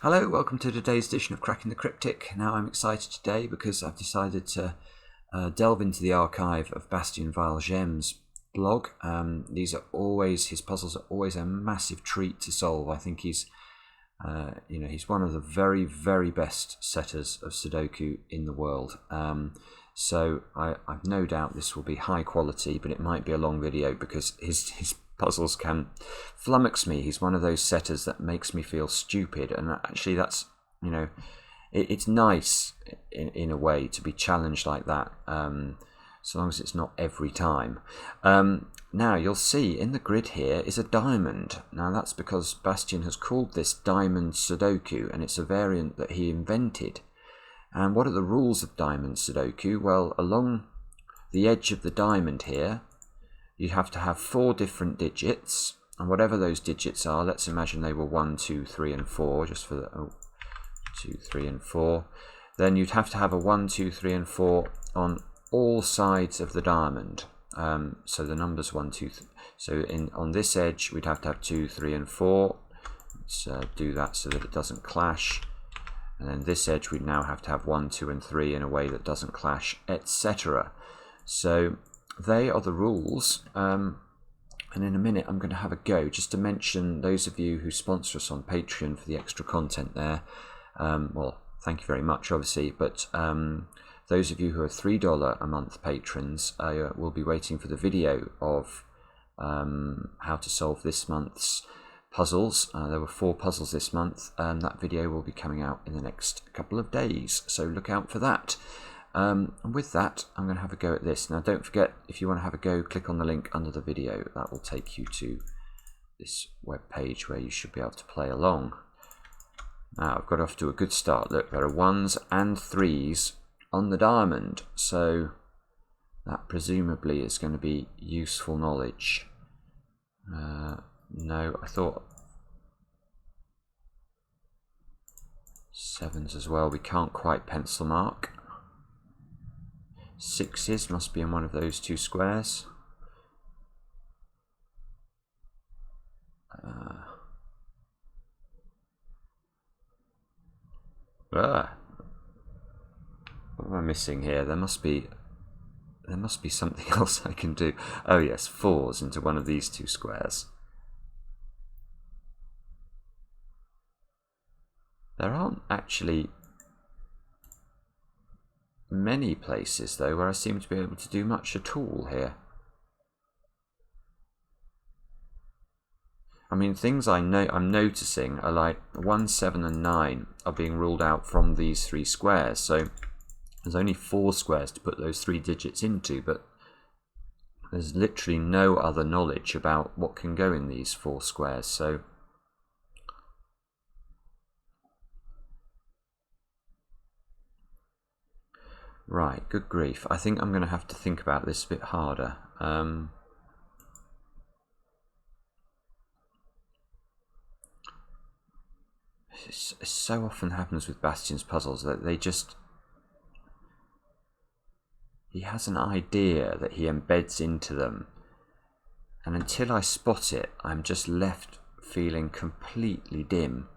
Hello, welcome to today's edition of Cracking the Cryptic. Now I'm excited today because I've decided to delve into the archive of Bastien Vial-Jaime's blog. His puzzles are always a massive treat to solve. I think he's one of the very, very best setters of Sudoku in the world. So I've no doubt this will be high quality, but it might be a long video because his puzzles can flummox me. He's one of those setters that makes me feel stupid, and actually that's, it's nice in a way to be challenged like that, so long as it's not every time. Now you'll see in the grid here is a diamond. Now that's because Bastien has called this Diamond Sudoku, and it's a variant that he invented. And what are the rules of Diamond Sudoku? Well, along the edge of the diamond here, you'd have to have 4 different digits, and whatever those digits are, let's imagine they were 1, 2, 3 and 4, just for the 2, 3 and 4. Then you'd have to have a 1, 2, 3 and 4 on all sides of the diamond. So the numbers 1, 2, 3. So on this edge we'd have to have 2, 3 and 4. Let's do that so that it doesn't clash. And then this edge we'd now have to have 1, 2 and 3 in a way that doesn't clash, etc. So they are the rules, and in a minute I'm going to have a go. Just to mention, those of you who sponsor us on Patreon for the extra content there, well, thank you very much, obviously, but those of you who are $3 a month patrons will be waiting for the video of how to solve this month's puzzles. There were 4 puzzles this month, and that video will be coming out in the next couple of days, so look out for that. And with that, I'm going to have a go at this. Now don't forget, if you want to have a go, click on the link under the video. That will take you to this web page where you should be able to play along. Now I've got off to a good start. Look, there are 1s and 3s on the diamond, so that presumably is going to be useful knowledge. No, I thought 7s as well. We can't quite pencil mark. 6s must be in one of those 2 squares. What am I missing here? There must be something else I can do. Oh yes, 4s into one of these 2 squares. There aren't actually many places though where I seem to be able to do much at all here. I mean, things I'm noticing are like 1, 7 and 9 are being ruled out from these 3 squares, so there's only 4 squares to put those 3 digits into, but there's literally no other knowledge about what can go in these 4 squares. So right, good grief. I think I'm going to have to think about this a bit harder. It so often happens with Bastien's puzzles that he has an idea that he embeds into them, and until I spot it, I'm just left feeling completely dim.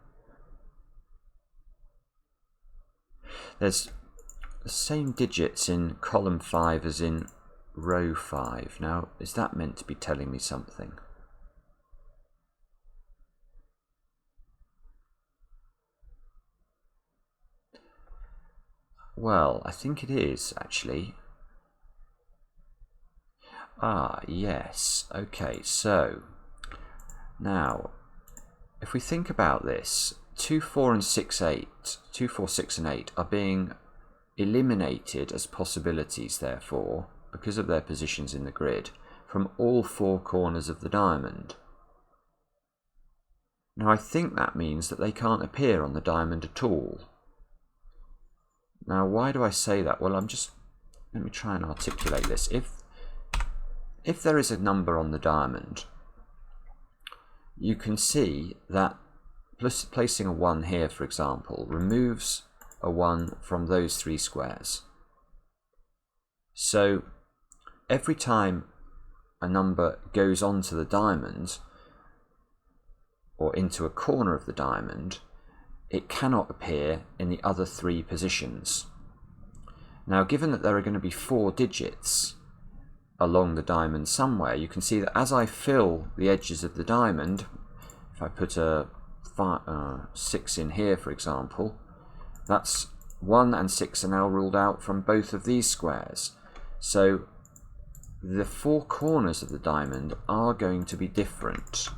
There's the same digits in column 5 as in row 5. Now, is that meant to be telling me something? Well, I think it is, actually. Ah, yes. Okay, so now, if we think about this, 2, 4 and 6, 8, 2, 4, 6 and 8 are being eliminated as possibilities, therefore, because of their positions in the grid, from all 4 corners of the diamond. Now I think that means that they can't appear on the diamond at all. Now why do I say that? Well, let me try and articulate this. If there is a number on the diamond, you can see that placing a 1 here, for example, removes a 1 from those 3 squares. So every time a number goes onto the diamond or into a corner of the diamond, it cannot appear in the other 3 positions. Now, given that there are going to be 4 digits along the diamond somewhere, you can see that as I fill the edges of the diamond, if I put a 6 in here, for example, that's 1 and 6 are now ruled out from both of these squares. So the 4 corners of the diamond are going to be different.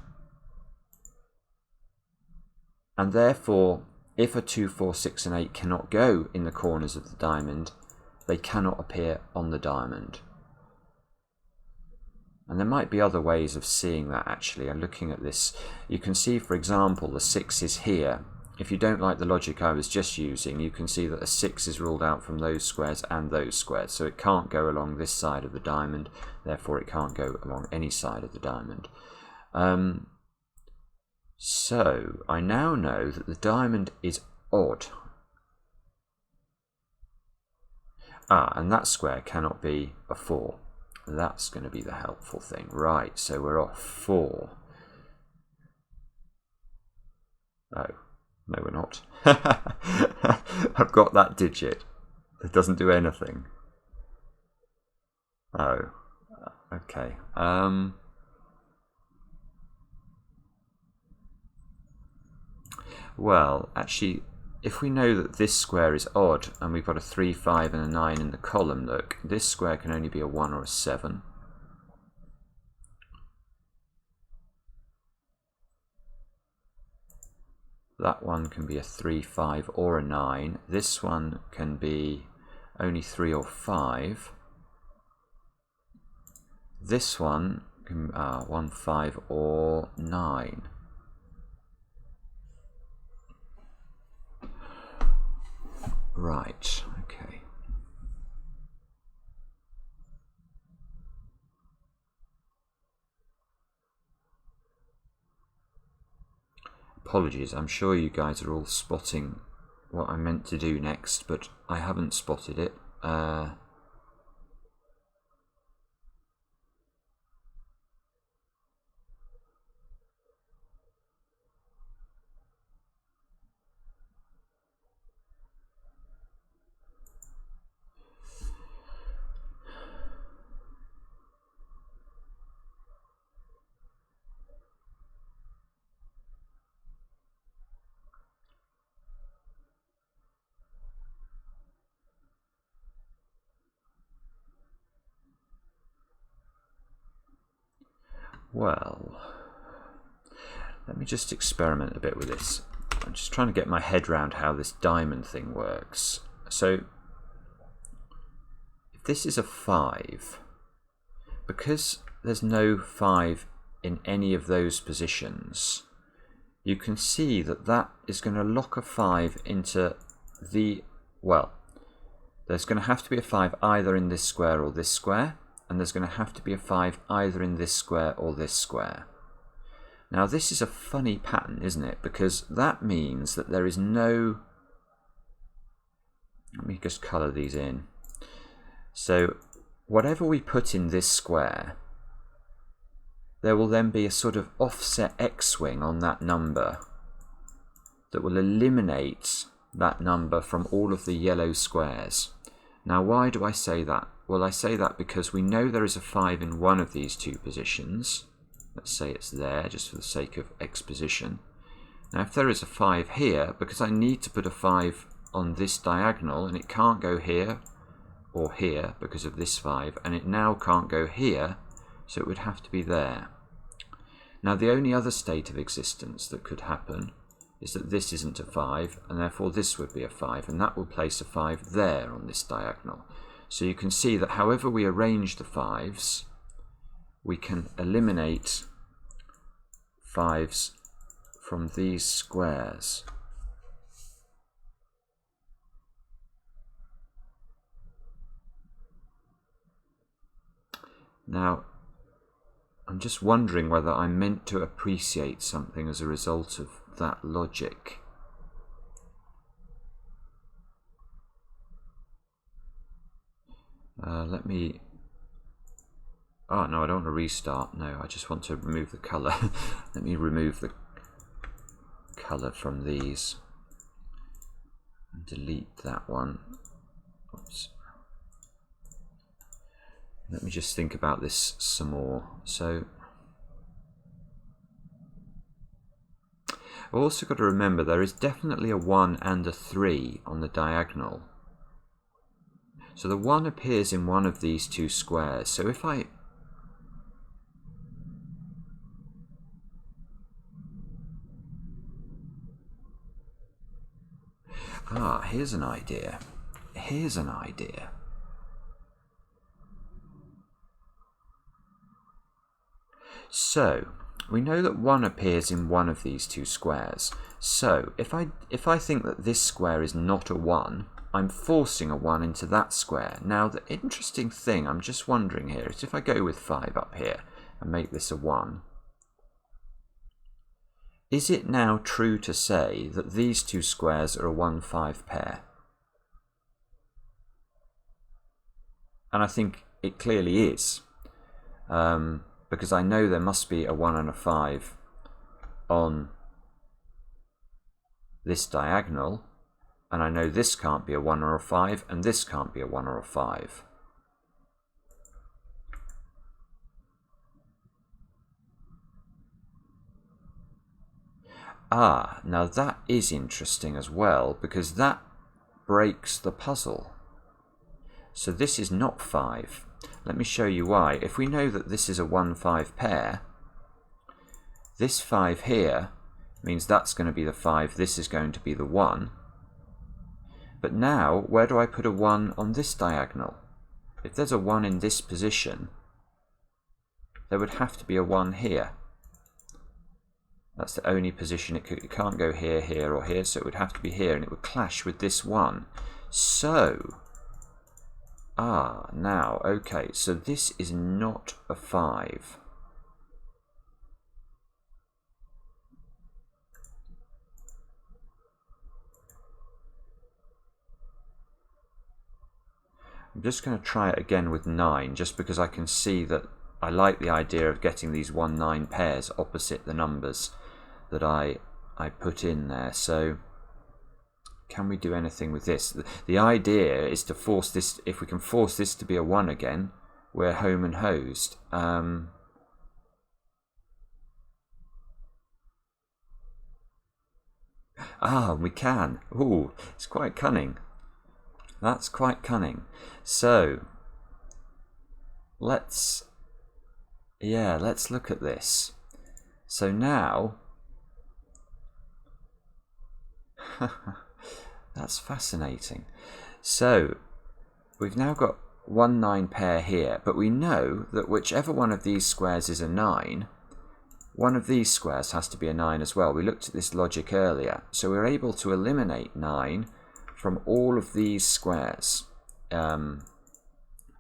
And therefore, if a 2, 4, 6 and 8 cannot go in the corners of the diamond, they cannot appear on the diamond. And there might be other ways of seeing that actually. And looking at this, you can see, for example, the 6 is here. If you don't like the logic I was just using, you can see that a 6 is ruled out from those squares and those squares. So it can't go along this side of the diamond, therefore it can't go along any side of the diamond. So I now know that the diamond is odd. And that square cannot be a 4. That's going to be the helpful thing. Right, so we're off 4. Oh, no we're not. I've got that digit. It doesn't do anything. Oh, okay. Well, actually, if we know that this square is odd and we've got a 3, 5 and a 9 in the column, look, this square can only be a 1 or a 7. That one can be a 3, 5 or a 9. This one can be only 3 or 5. This one can 1, 5 or 9. Right, okay. Apologies, I'm sure you guys are all spotting what I meant to do next, but I haven't spotted it. Well, let me just experiment a bit with this. I'm just trying to get my head around how this diamond thing works. So, if this is a 5, because there's no 5 in any of those positions, you can see that that is going to lock a 5 into the, well, there's going to have to be a 5 either in this square or this square. And there's going to have to be a 5 either in this square or this square. Now this is a funny pattern, isn't it? Because that means that there is no... Let me just colour these in. So whatever we put in this square, there will then be a sort of offset x-wing on that number that will eliminate that number from all of the yellow squares. Now why do I say that? Well, I say that because we know there is a 5 in one of these 2 positions. Let's say it's there, just for the sake of exposition. Now, if there is a 5 here, because I need to put a 5 on this diagonal, and it can't go here or here because of this 5, and it now can't go here, so it would have to be there. Now, the only other state of existence that could happen is that this isn't a 5, and therefore this would be a 5, and that will place a 5 there on this diagonal. So you can see that however we arrange the 5s, we can eliminate 5s from these squares. Now, I'm just wondering whether I'm meant to appreciate something as a result of that logic. Let me... Oh, no, I don't want to restart. No, I just want to remove the colour. Let me remove the colour from these. delete that one. Oops. Let me just think about this some more. So I've also got to remember there is definitely a 1 and a 3 on the diagonal. So the 1 appears in one of these two squares. So if I... here's an idea. Here's an idea. So we know that 1 appears in one of these two squares. So if I think that this square is not a 1, I'm forcing a 1 into that square. Now the interesting thing I'm just wondering here is if I go with 5 up here and make this a 1, is it now true to say that these two squares are a 1-5 pair? And I think it clearly is. Because I know there must be a 1 and a 5 on this diagonal, and I know this can't be a 1 or a 5, and this can't be a 1 or a 5. Now that is interesting as well, because that breaks the puzzle. So this is not 5. Let me show you why. If we know that this is a 1-5 pair, this 5 here means that's going to be the 5, this is going to be the 1. But now, where do I put a 1 on this diagonal? If there's a 1 in this position, there would have to be a 1 here. That's the only position it can't go here, here, or here, so it would have to be here, and it would clash with this 1. So... now, okay, so this is not a 5. I'm just going to try it again with 9, just because I can see that I like the idea of getting these 1-9 pairs opposite the numbers that I put in there. So can we do anything with this? The idea is to force this, if we can force this to be a 1 again, we're home and hosed. We can. Ooh, it's quite cunning. That's quite cunning. So, let's look at this. So now, that's fascinating. So we've now got 1-9 pair here, but we know that whichever one of these squares is a 9, one of these squares has to be a 9 as well. We looked at this logic earlier, so we're able to eliminate 9 from all of these squares on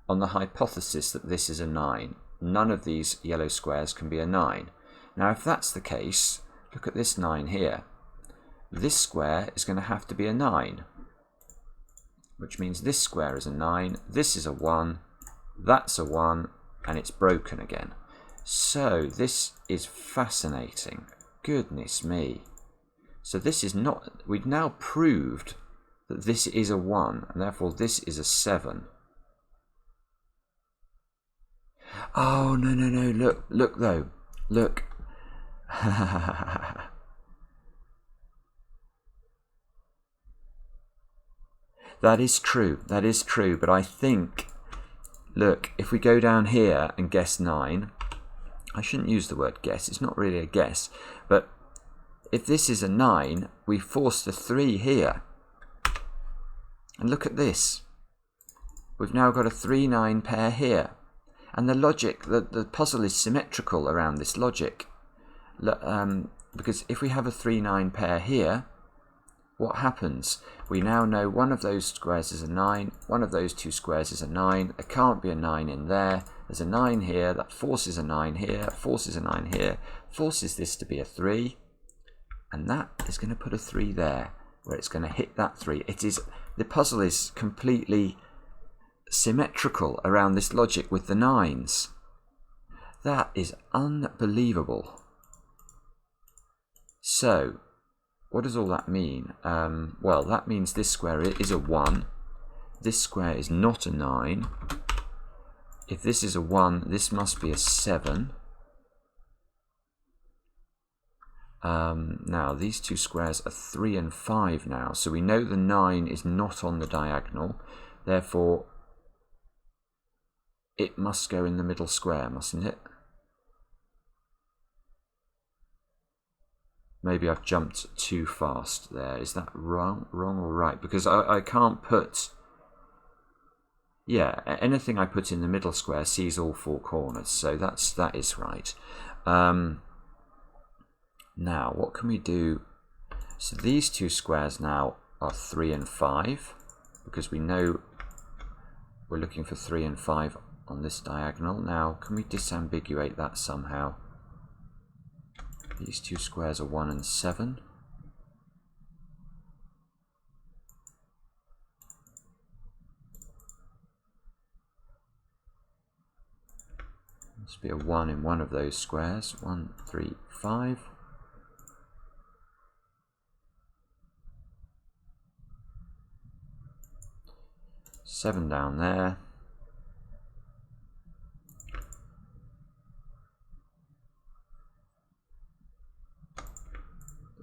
the hypothesis that this is a 9. None of these yellow squares can be a 9. Now if that's the case, look at this 9 here. This square is going to have to be a 9, which means this square is a 9, this is a 1, that's a 1, and it's broken again. So this is fascinating. Goodness me. So this is not, we've now proved that this is a 1, and therefore this is a 7. Oh, no, look though, look. That is true, but I think, look, if we go down here and guess 9, I shouldn't use the word guess, it's not really a guess, but if this is a 9, we force the 3 here. And look at this. We've now got a 3-9 pair here. And the logic, the puzzle is symmetrical around this logic. Because if we have a 3-9 pair here, what happens? We now know one of those squares is a 9, one of those two squares is a 9, there can't be a 9 in there, there's a 9 here, that forces a 9 here, forces a 9 here, forces this to be a 3, and that is going to put a 3 there, where it's going to hit that 3. It is, the puzzle is completely symmetrical around this logic with the 9s. That is unbelievable. So, what does all that mean? Well, that means this square is a 1. This square is not a 9. If this is a 1, this must be a 7. Now, these two squares are 3 and 5 now, so we know the 9 is not on the diagonal. Therefore, it must go in the middle square, mustn't it? Maybe I've jumped too fast there. Is that wrong or right? Because I can't put... Yeah, anything I put in the middle square sees all 4 corners, so that is right. Now, what can we do? So these two squares now are 3 and 5, because we know we're looking for 3 and 5 on this diagonal. Now, can we disambiguate that somehow? These two squares are 1 and 7. Must be a 1 in one of those squares. 1, 3, 5. Seven down there.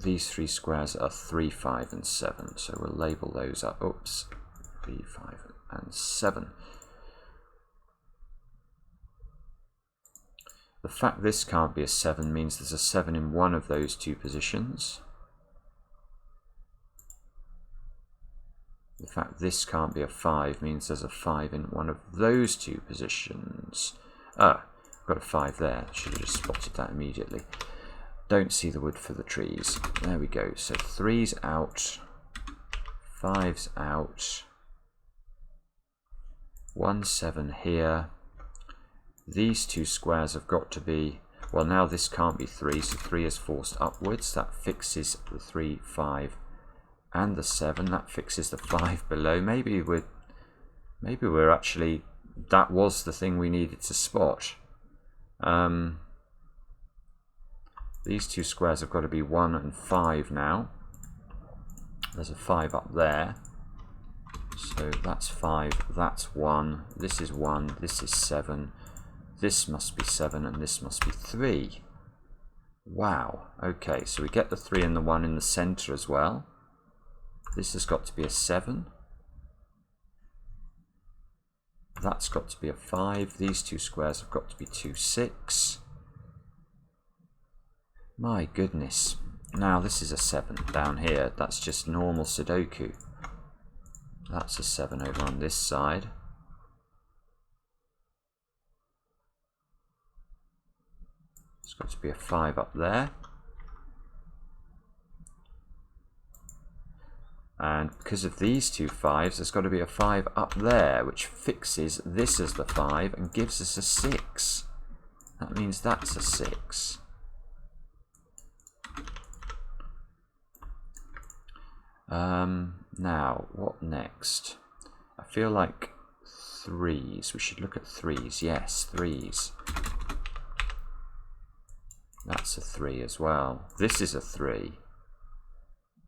These 3 squares are 3, 5 and 7, so we'll label those up. Oops, 3, 5 and 7. The fact this can't be a 7 means there's a 7 in one of those two positions. The fact this can't be a 5 means there's a 5 in one of those two positions. Ah, got a 5 there. Should have just spotted that immediately. Don't see the wood for the trees. There we go. So 3's out, 5's out, 1, 7 here. These two squares have got to be, well, now this can't be 3, so 3 is forced upwards. That fixes the 3, 5 and the 7. That fixes the 5 below. Maybe we're actually, that was the thing we needed to spot. These two squares have got to be 1 and 5 now. There's a 5 up there. So that's 5, that's 1, this is 1, this is 7, this must be 7, and this must be 3. Wow, okay, so we get the 3 and the 1 in the centre as well. This has got to be a 7. That's got to be a 5. These two squares have got to be 2, 6. My goodness. Now this is a 7 down here. That's just normal Sudoku. That's a 7 over on this side. It's got to be a 5 up there. And because of these two 5s, there's got to be a 5 up there, which fixes this as the 5 and gives us a 6. That means that's a 6. Now, what next? I feel like 3s. We should look at 3s. Yes, 3s. That's a 3 as well. This is a 3.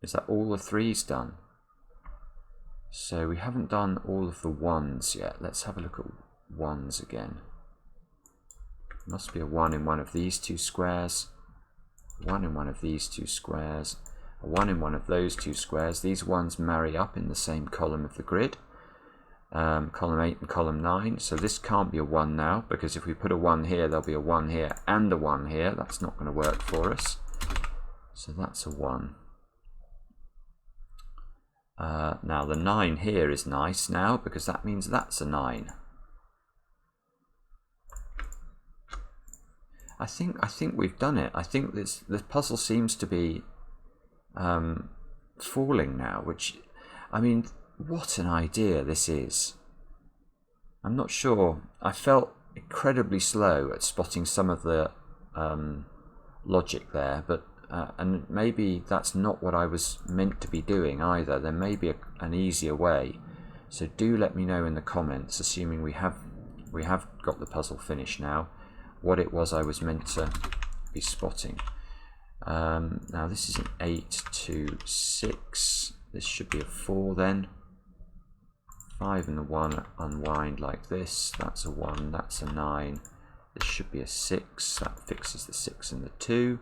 Is that all the 3s done? So we haven't done all of the 1s yet. Let's have a look at 1s again. Must be a 1 in one of these two squares. 1 in one of these two squares. A 1 in one of those two squares. These 1s marry up in the same column of the grid. Column 8 and column 9. So this can't be a 1 now, because if we put a 1 here, there'll be a 1 here and a 1 here. That's not going to work for us. So that's a 1. Now the 9 here is nice now, because that means that's a 9. I think we've done it. I think this puzzle seems to be falling now, which, I mean, what an idea this is. I'm not sure. I felt incredibly slow at spotting some of the logic there, but and maybe that's not what I was meant to be doing either. There may be an easier way. So do let me know in the comments, assuming we have got the puzzle finished now, what it was I was meant to be spotting. Now this is an 8 to 6. This should be a 4 then. 5 and the 1 unwind like this. That's a 1, that's a 9. This should be a 6. That fixes the 6 and the 2.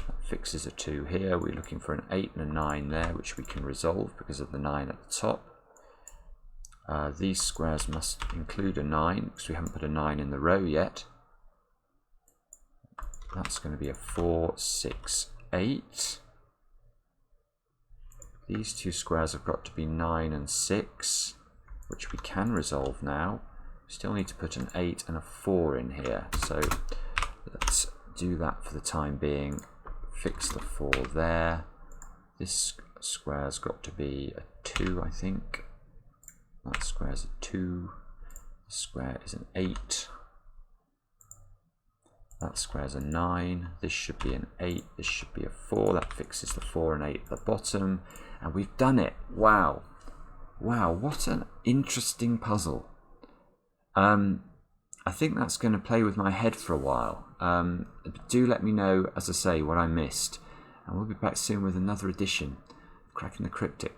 That fixes a 2 here. We're looking for an 8 and a 9 there, which we can resolve because of the 9 at the top. These squares must include a 9 because we haven't put a 9 in the row yet. That's going to be a 4, 6, 8. These two squares have got to be 9 and 6, which we can resolve now. We still need to put an 8 and a 4 in here. So let's do that for the time being. Fix the 4 there. This square's got to be a 2, I think. That square's a 2. This square is an 8. That square's a 9. This should be an 8. This should be a 4. That fixes the 4 and 8 at the bottom. And we've done it. Wow. Wow, what an interesting puzzle. I think that's going to play with my head for a while. Do let me know, as I say, what I missed. And we'll be back soon with another edition of Cracking the Cryptic.